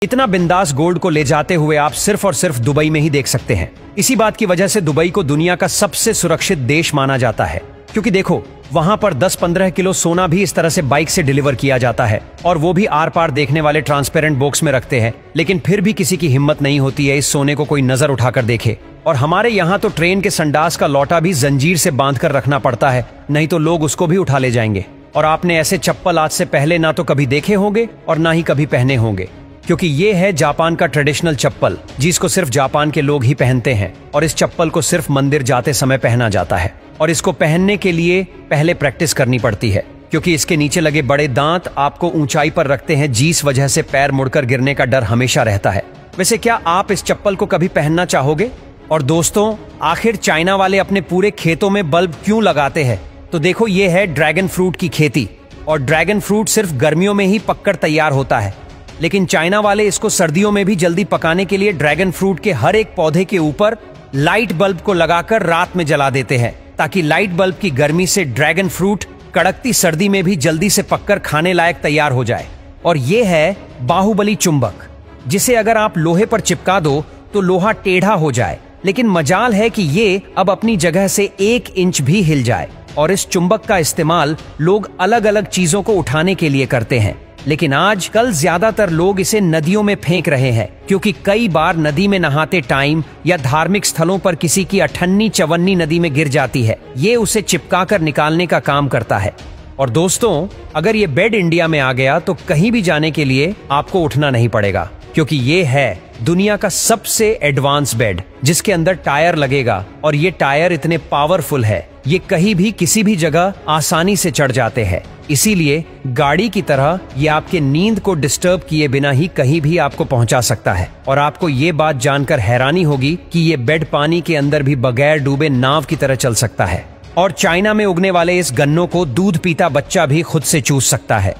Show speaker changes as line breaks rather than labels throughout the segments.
इतना बिंदास गोल्ड को ले जाते हुए आप सिर्फ और सिर्फ दुबई में ही देख सकते हैं। इसी बात की वजह से दुबई को दुनिया का सबसे सुरक्षित देश माना जाता है, क्योंकि देखो वहां पर 10-15 किलो सोना भी इस तरह से बाइक से डिलीवर किया जाता है, और वो भी आर पार देखने वाले ट्रांसपेरेंट बॉक्स में रखते हैं। लेकिन फिर भी किसी की हिम्मत नहीं होती है इस सोने को कोई नजर उठाकर देखे। और हमारे यहाँ तो ट्रेन के संडास का लौटा भी जंजीर से बांध कर रखना पड़ता है, नहीं तो लोग उसको भी उठा ले जाएंगे। और आपने ऐसे चप्पल आज से पहले ना तो कभी देखे होंगे और ना ही कभी पहने होंगे, क्योंकि ये है जापान का ट्रेडिशनल चप्पल, जिसको सिर्फ जापान के लोग ही पहनते हैं। और इस चप्पल को सिर्फ मंदिर जाते समय पहना जाता है, और इसको पहनने के लिए पहले प्रैक्टिस करनी पड़ती है, क्योंकि इसके नीचे लगे बड़े दांत आपको ऊंचाई पर रखते हैं, जिस वजह से पैर मुड़कर गिरने का डर हमेशा रहता है। वैसे क्या आप इस चप्पल को कभी पहनना चाहोगे? और दोस्तों, आखिर चाइना वाले अपने पूरे खेतों में बल्ब क्यों लगाते हैं? तो देखो, ये है ड्रैगन फ्रूट की खेती, और ड्रैगन फ्रूट सिर्फ गर्मियों में ही पककर तैयार होता है। लेकिन चाइना वाले इसको सर्दियों में भी जल्दी पकाने के लिए ड्रैगन फ्रूट के हर एक पौधे के ऊपर लाइट बल्ब को लगाकर रात में जला देते हैं, ताकि लाइट बल्ब की गर्मी से ड्रैगन फ्रूट कड़कती सर्दी में भी जल्दी से पककर खाने लायक तैयार हो जाए। और ये है बाहुबली चुंबक, जिसे अगर आप लोहे पर चिपका दो तो लोहा टेढ़ा हो जाए। लेकिन मजाल है कि ये अब अपनी जगह से 1 इंच भी हिल जाए। और इस चुंबक का इस्तेमाल लोग अलग अलग चीजों को उठाने के लिए करते हैं। लेकिन आजकल ज्यादातर लोग इसे नदियों में फेंक रहे हैं, क्योंकि कई बार नदी में नहाते टाइम या धार्मिक स्थलों पर किसी की अठन्नी चवन्नी नदी में गिर जाती है। ये उसे चिपकाकर निकालने का काम करता है। और दोस्तों, अगर ये बेड इंडिया में आ गया तो कहीं भी जाने के लिए आपको उठना नहीं पड़ेगा, क्योंकि ये है दुनिया का सबसे एडवांस बेड, जिसके अंदर टायर लगेगा। और ये टायर इतने पावरफुल है, ये कहीं भी किसी भी जगह आसानी से चढ़ जाते हैं। इसीलिए गाड़ी की तरह ये आपके नींद को डिस्टर्ब किए बिना ही कहीं भी आपको पहुंचा सकता है। और आपको ये बात जानकर हैरानी होगी कि ये बेड पानी के अंदर भी बगैर डूबे नाव की तरह चल सकता है। और चाइना में उगने वाले इस गन्नों को दूध पीता बच्चा भी खुद से चूस सकता है,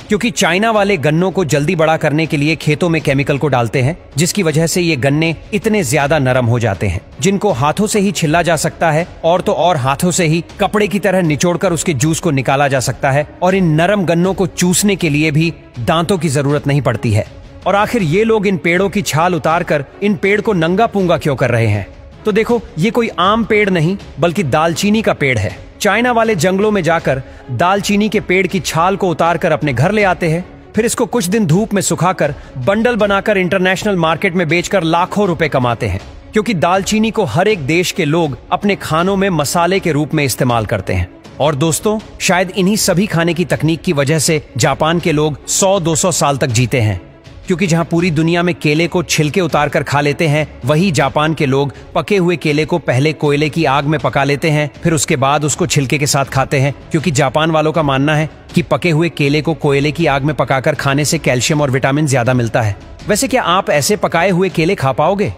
क्योंकि चाइना वाले गन्नों को जल्दी बड़ा करने के लिए खेतों में केमिकल को डालते हैं, जिसकी वजह से ये गन्ने इतने ज्यादा नरम हो जाते हैं, जिनको हाथों से ही छिला जा सकता है, और तो और हाथों से ही कपड़े की तरह निचोड़कर उसके जूस को निकाला जा सकता है। और इन नरम गन्नों को चूसने के लिए भी दांतों की जरूरत नहीं पड़ती है। और आखिर ये लोग इन पेड़ों की छाल उतारकर इन पेड़ को नंगा पूंगा क्यों कर रहे हैं? तो देखो, ये कोई आम पेड़ नहीं बल्कि दालचीनी का पेड़ है। चाइना वाले जंगलों में जाकर दालचीनी के पेड़ की छाल को उतारकर अपने घर ले आते हैं, फिर इसको कुछ दिन धूप में सुखाकर बंडल बनाकर इंटरनेशनल मार्केट में बेचकर लाखों रुपए कमाते हैं। क्योंकि दालचीनी को हर एक देश के लोग अपने खानों में मसाले के रूप में इस्तेमाल करते हैं। और दोस्तों, शायद इन्हीं सभी खाने की तकनीक की वजह से जापान के लोग 100-200 साल तक जीते हैं। क्योंकि जहां पूरी दुनिया में केले को छिलके उतार कर खा लेते हैं, वही जापान के लोग पके हुए केले को पहले कोयले की आग में पका लेते हैं, फिर उसके बाद उसको छिलके के साथ खाते हैं। क्योंकि जापान वालों का मानना है कि पके हुए केले को कोयले की आग में पकाकर खाने से कैल्शियम और विटामिन ज्यादा मिलता है। वैसे क्या आप ऐसे पकाए हुए केले खा पाओगे?